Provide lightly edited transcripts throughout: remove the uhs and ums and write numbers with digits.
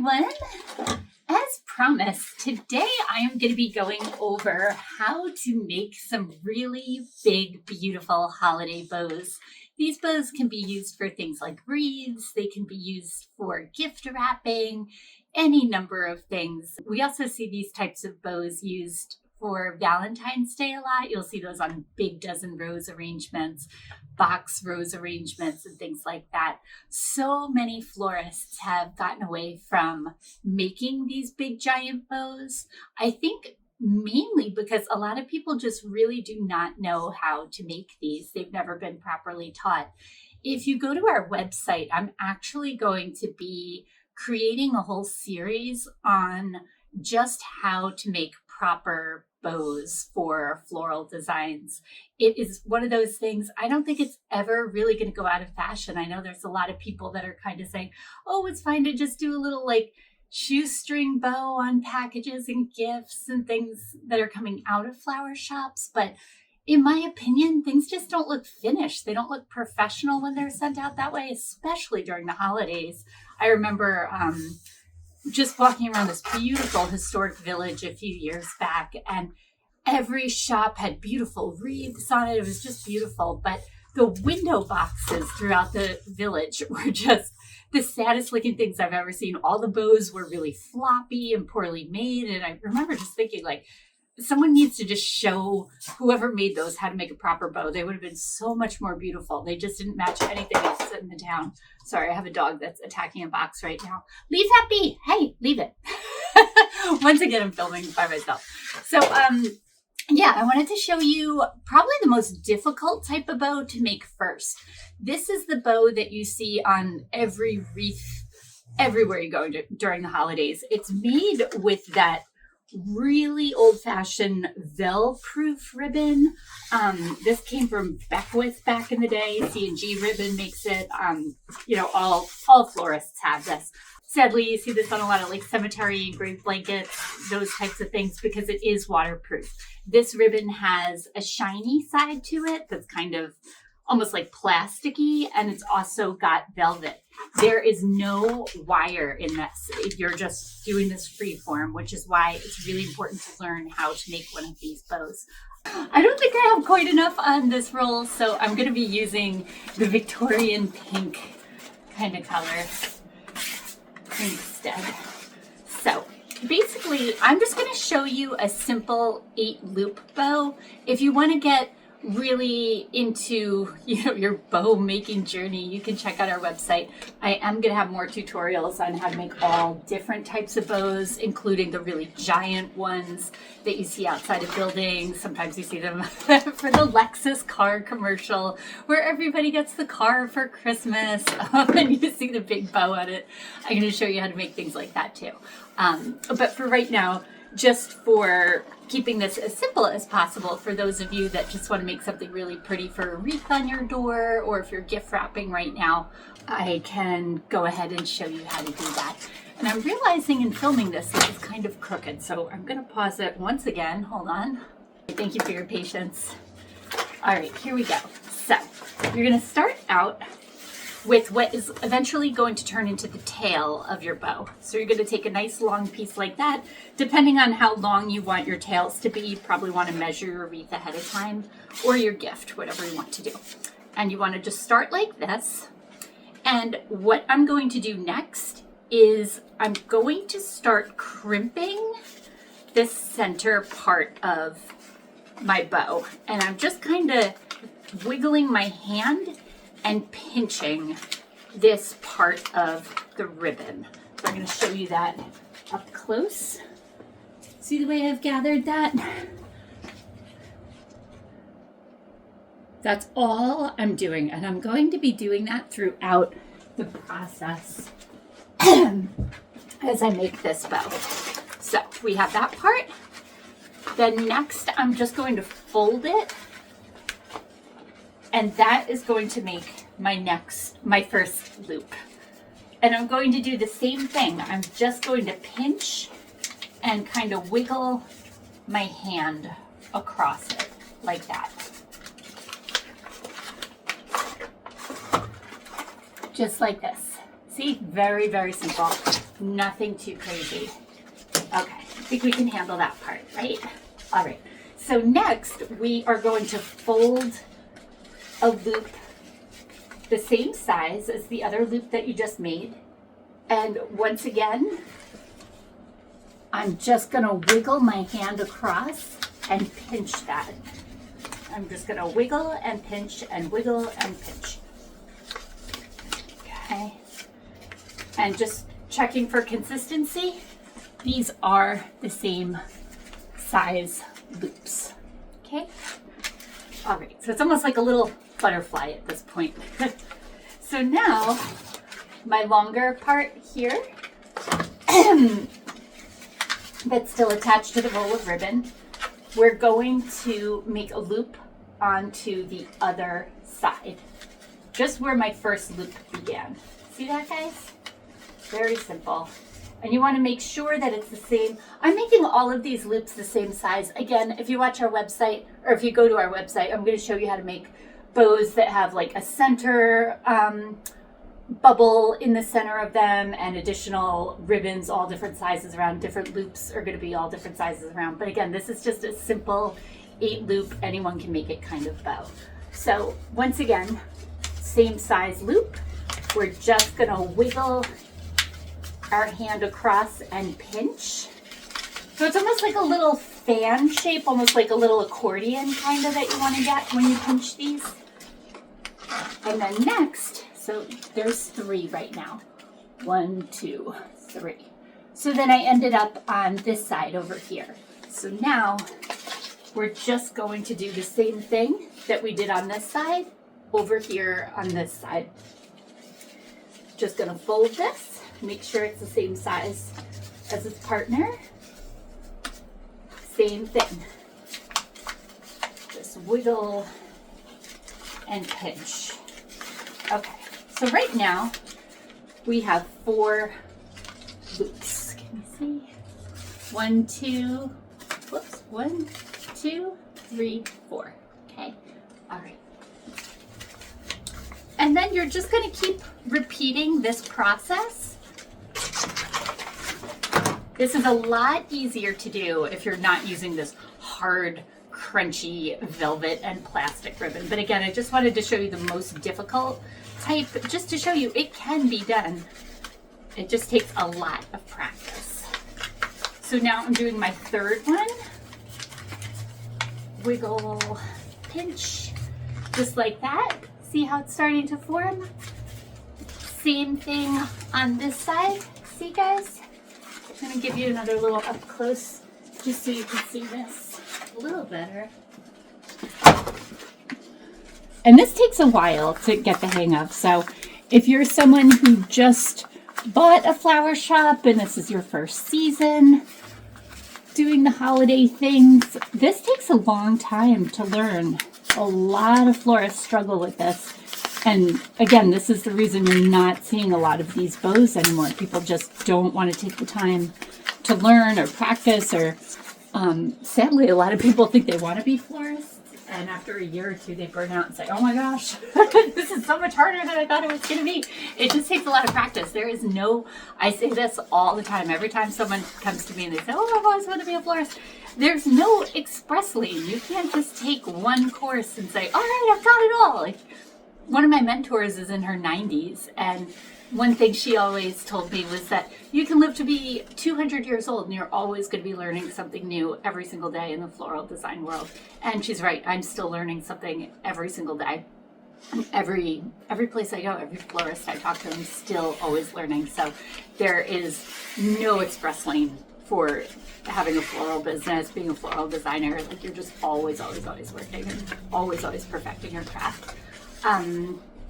everyone. As promised, today I am going to be going over how to make some really big, beautiful holiday bows. These bows can be used for things like wreaths, they can be used for gift wrapping, any number of things. We also see these types of bows used for Valentine's Day a lot. You'll see those on big dozen rose arrangements, box rose arrangements, and things like that. So many florists have gotten away from making these big giant bows. I think mainly because a lot of people just really do not know how to make these. They've never been properly taught. If you go to our website, I'm actually going to be creating a whole series on just how to make proper bows for floral designs. It is one of those things, I don't think it's ever really going to go out of fashion. I know there's a lot of people that are kind of saying, oh, it's fine to just do a little like shoestring bow on packages and gifts and things that are coming out of flower shops. But in my opinion, things just don't look finished. They don't look professional when they're sent out that way, especially during the holidays. I remember just walking around this beautiful historic village a few years back, and every shop had beautiful wreaths on it. It was just beautiful. But the window boxes throughout the village were just the saddest looking things I've ever seen. All the bows were really floppy and poorly made. And I remember just thinking, like, someone needs to just show whoever made those how to make a proper bow. They would have been so much more beautiful. They just didn't match anything else in the town. Sorry, I have a dog that's attacking a box right now. Leave that be. Hey, leave it. Once again, I'm filming by myself. So, yeah, I wanted to show you probably the most difficult type of bow to make first. This is the bow that you see on every wreath, everywhere you go during the holidays. It's made with that really old-fashioned Velcro-proof ribbon. This came from Beckwith back in the day. C&G ribbon makes it. All florists have this. Sadly, you see this on a lot of like cemetery engraved blankets, those types of things, because it is waterproof. This ribbon has a shiny side to it that's kind of almost like plasticky, and it's also got velvet. There is no wire in this. You're just doing this free form, which is why it's really important to learn how to make one of these bows. I don't think I have quite enough on this roll, so I'm going to be using the Victorian pink kind of color instead. So basically, I'm just going to show you a simple 8-loop bow. If you want to get really into your bow making journey, you can check out our website. I am going to have more tutorials on how to make all different types of bows, including the really giant ones that you see outside of buildings. Sometimes you see them for the Lexus car commercial where everybody gets the car for Christmas and you see the big bow on it. I'm going to show you how to make things like that too. But for right now, just for keeping this as simple as possible for those of you that just want to make something really pretty for a wreath on your door, or if you're gift wrapping right now, I can go ahead and show you how to do that. And I'm realizing in filming this is kind of crooked, so I'm going to pause it once again. Hold on. Thank you for your patience. All right, here we go. So you're going to start out with what is eventually going to turn into the tail of your bow. So you're going to take a nice long piece like that. Depending on how long you want your tails to be, you probably want to measure your wreath ahead of time, or your gift, whatever you want to do. And you want to just start like this. And what I'm going to do next is I'm going to start crimping this center part of my bow. And I'm just kind of wiggling my hand and pinching this part of the ribbon. So I'm going to show you that up close. See the way I've gathered that? That's all I'm doing, and I'm going to be doing that throughout the process as I make this bow. So we have that part. Then next, I'm just going to fold it, and that is going to make my first loop. And I'm going to do the same thing. I'm just going to pinch and kind of wiggle my hand across it like that. Just like this. See, very, very simple. Nothing too crazy. Okay, I think we can handle that part, right? All right, so next we are going to fold a loop the same size as the other loop that you just made. And once again, I'm just gonna wiggle my hand across and pinch that. I'm just gonna wiggle and pinch and wiggle and pinch. Okay, and just checking for consistency, these are the same size loops, okay? All right, so it's almost like a little butterfly at this point. So now, my longer part here, that's still attached to the roll of ribbon, we're going to make a loop onto the other side, just where my first loop began. See that, guys? Very simple. And you want to make sure that it's the same. I'm making all of these loops the same size. Again, if you watch our website, or if you go to our website, I'm going to show you how to make bows that have like a center bubble in the center of them and additional ribbons, all different sizes around. Different loops are going to be all different sizes around. But again, this is just a simple 8 loop, anyone can make it kind of bow. So once again, same size loop. We're just going to wiggle our hand across and pinch. So it's almost like a little fan shape, almost like a little accordion kind of that you want to get when you pinch these. And then next, so there's 3 right now. 1, 2, 3. So then I ended up on this side over here. So now we're just going to do the same thing that we did on this side over here on this side. Just gonna fold this, make sure it's the same size as its partner. Same thing. Just wiggle and pinch. Okay, so right now we have 4 loops. Can you see? 1, 2, whoops, 1, 2, 3, 4. Okay, all right. And then you're just going to keep repeating this process. This is a lot easier to do if you're not using this hard, crunchy velvet and plastic ribbon. But again, I just wanted to show you the most difficult type, just to show you it can be done. It just takes a lot of practice. So now I'm doing my 3rd one. Wiggle, pinch, just like that. See how it's starting to form? Same thing on this side. See, guys? I'm gonna give you another little up close just so you can see this a little better. And this takes a while to get the hang of. So if you're someone who just bought a flower shop and this is your first season doing the holiday things, this takes a long time to learn. A lot of florists struggle with this. And again, this is the reason you're not seeing a lot of these bows anymore. People just don't want to take the time to learn or practice, or sadly, a lot of people think they want to be florists. And after a year or two, they burn out and say, oh my gosh, this is so much harder than I thought it was going to be. It just takes a lot of practice. There is no, I say this all the time. Every time someone comes to me and they say, oh, I've always wanted to be a florist. There's no express lane. You can't just take one course and say, all right, I've got it all. Like, one of my mentors is in her 90s, and one thing she always told me was that you can live to be 200 years old and you're always going to be learning something new every single day in the floral design world. And she's right. I'm still learning something every single day. Every place I go, every florist I talk to, I'm still always learning. So there is no express lane for having a floral business, being a floral designer. Like, you're just always working and always perfecting your craft.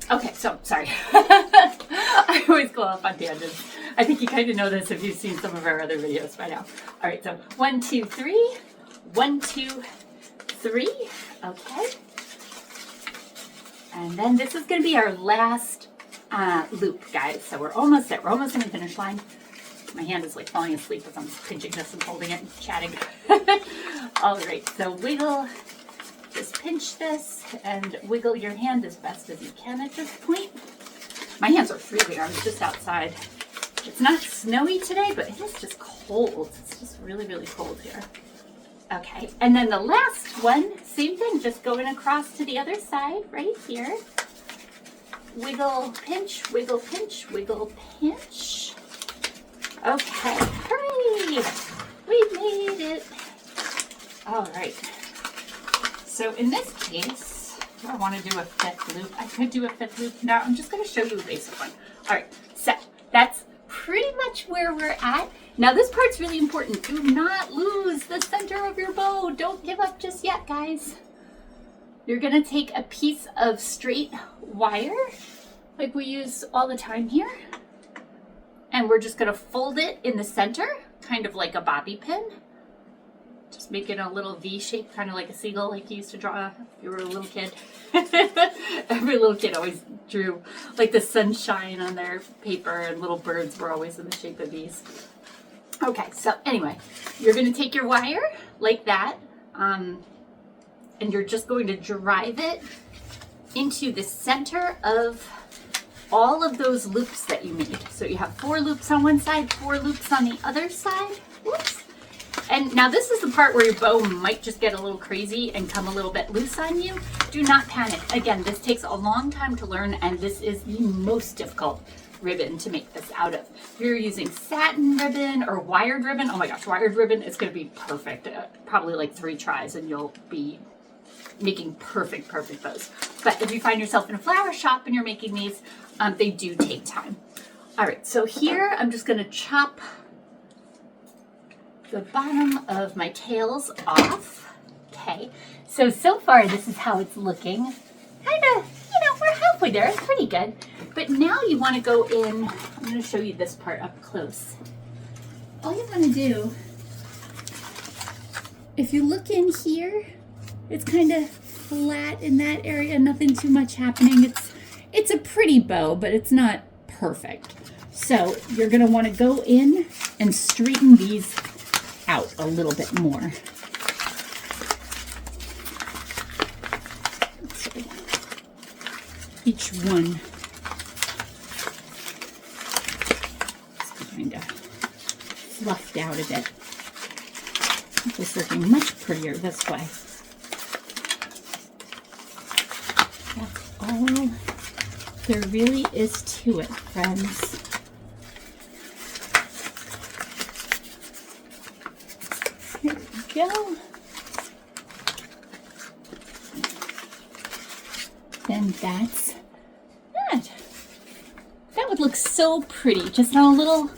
Okay, so sorry. I always go off on tangents. I think you kind of know this if you've seen some of our other videos by now. All right, so 1, 2, 3. 1, 2, 3. Okay. And then this is going to be our last loop, guys. So we're almost there. We're almost in the finish line. My hand is like falling asleep as I'm pinching this and holding it and chatting. All right, so wiggle. Just pinch this and wiggle your hand as best as you can at this point. My hands are freezing. I was just outside It's not snowy today, but it is just cold. It's just really, really cold here. Okay, and then the last one, same thing, just going across to the other side right here. Wiggle, pinch, wiggle, pinch, wiggle, pinch. Okay, hooray! We made it. All right. So in this case, do I want to do a 5th loop? I could do a 5th loop. Now I'm just going to show you a basic one. All right, so that's pretty much where we're at. Now this part's really important. Do not lose the center of your bow. Don't give up just yet, guys. You're going to take a piece of straight wire, like we use all the time here, and we're just going to fold it in the center, kind of like a bobby pin. Just make it a little V shape, kind of like a seagull, like you used to draw if you were a little kid. Every little kid always drew like the sunshine on their paper, and little birds were always in the shape of these. Okay, so anyway, you're going to take your wire like that, and you're just going to drive it into the center of all of those loops that you made. So you have 4 loops on one side, 4 loops on the other side. Whoops. And now this is the part where your bow might just get a little crazy and come a little bit loose on you. Do not panic. Again, this takes a long time to learn, and this is the most difficult ribbon to make this out of. If you're using satin ribbon or wired ribbon, oh my gosh, wired ribbon is going to be perfect. Probably like 3 tries and you'll be making perfect bows. But if you find yourself in a flower shop and you're making these, they do take time. All right, so here I'm just going to chop the bottom of my tails off. Okay, so far this is how it's looking. Kind of, we're halfway there. It's pretty good. But now you want to go in. I'm going to show you this part up close. All you want to do, if you look in here, it's kind of flat in that area. Nothing too much happening. It's a pretty bow, but it's not perfect. So you're going to want to go in and straighten these out a little bit more. Each one is kind of fluffed out a bit. It's looking much prettier this way. That's all there really is to it, friends. There we go. Then that's that. That would look so pretty, just on a little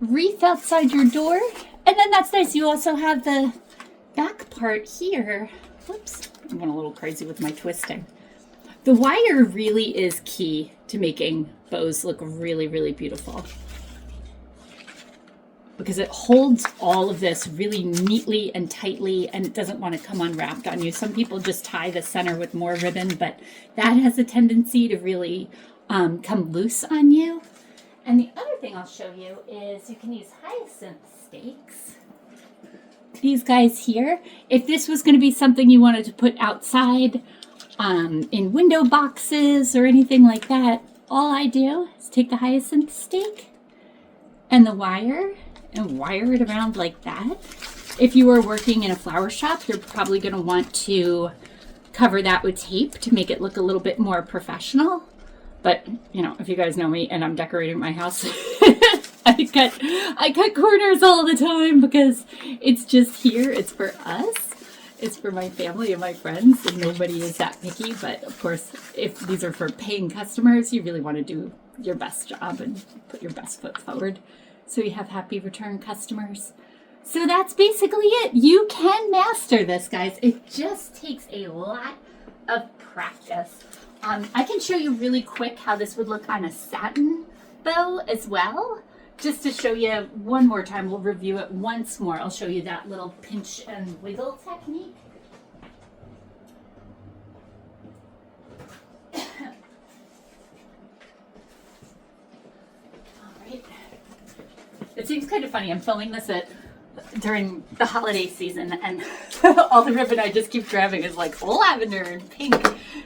wreath outside your door. And then that's nice. You also have the back part here. Whoops, I went a little crazy with my twisting. The wire really is key to making bows look really, really beautiful, because it holds all of this really neatly and tightly, and it doesn't want to come unwrapped on you. Some people just tie the center with more ribbon, but that has a tendency to really come loose on you. And the other thing I'll show you is you can use hyacinth stakes. These guys here, if this was going to be something you wanted to put outside in window boxes or anything like that, all I do is take the hyacinth stake and the wire and wire it around like that. If you were working in a flower shop, you're probably going to want to cover that with tape to make it look a little bit more professional. But, if you guys know me and I'm decorating my house, I cut corners all the time because it's just here. It's for us. It's for my family and my friends, and nobody is that picky. But of course, if these are for paying customers, you really want to do your best job and put your best foot forward so you have happy return customers. So that's basically it. You can master this, guys. It just takes a lot of practice. I can show you really quick how this would look on a satin bow as well. Just to show you one more time, we'll review it once more. I'll show you that little pinch and wiggle technique. All right. It seems kind of funny. I'm filming this during the holiday season, and all the ribbon I just keep grabbing is like lavender and pink.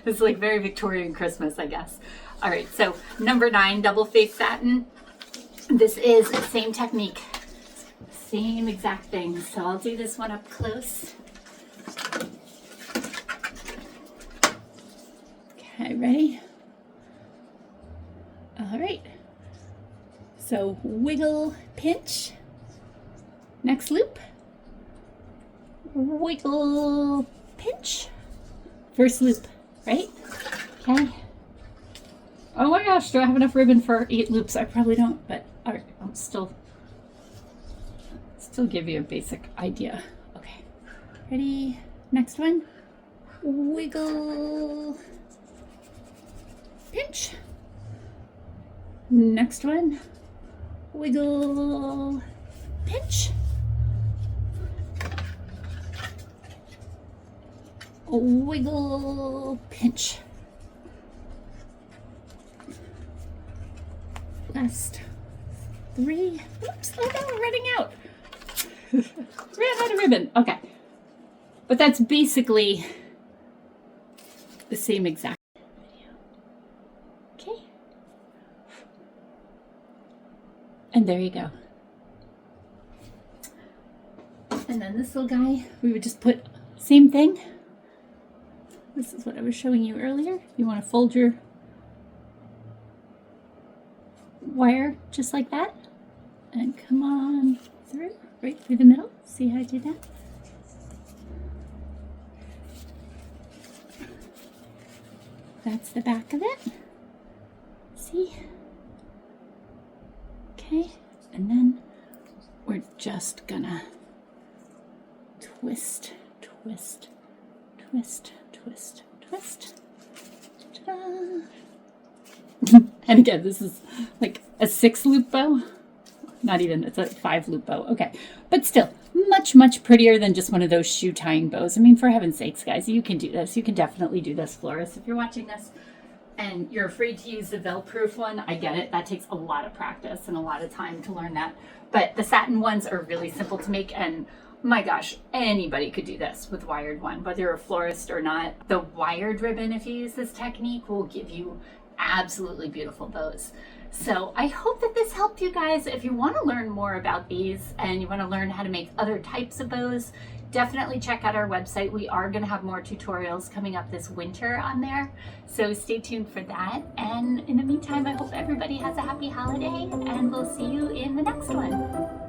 It's like very Victorian Christmas, I guess. All right, so number 9, double face satin. This is the same technique, same exact thing. So I'll do this one up close. Okay, ready? All right. So wiggle, pinch. Next loop. Wiggle, pinch. First loop, right? Okay. Oh my gosh, do I have enough ribbon for 8 loops? I probably don't, but all right, I'll still give you a basic idea. Okay, ready? Next one. Wiggle, pinch. Next one. Wiggle, pinch. Wiggle, pinch. Last 3. Oops, oh no, we're running out. Ran out of ribbon. Okay. But that's basically the same exact video. Okay. And there you go. And then this little guy, we would just put same thing. This is what I was showing you earlier. You want to fold your wire just like that and come on through, right through the middle. See how I do that? That's the back of it. See? Okay, and then we're just gonna twist, twist, twist, twist, twist. Ta-da! And again, this is like a 6 loop bow. Not even, it's a 5 loop bow. Okay, but still much, much prettier than just one of those shoe tying bows. I mean, for heaven's sakes, guys, you can do this. You can definitely do this, florists. If you're watching this and you're afraid to use the Velproof one, I get it. That takes a lot of practice and a lot of time to learn that. But the satin ones are really simple to make, and my gosh, anybody could do this with wired one, whether you're a florist or not. The wired ribbon, if you use this technique, will give you absolutely beautiful bows. So I hope that this helped you guys. If you want to learn more about these and you want to learn how to make other types of bows, definitely check out our website. We are going to have more tutorials coming up this winter on there, so stay tuned for that. And in the meantime, I hope everybody has a happy holiday, and we'll see you in the next one.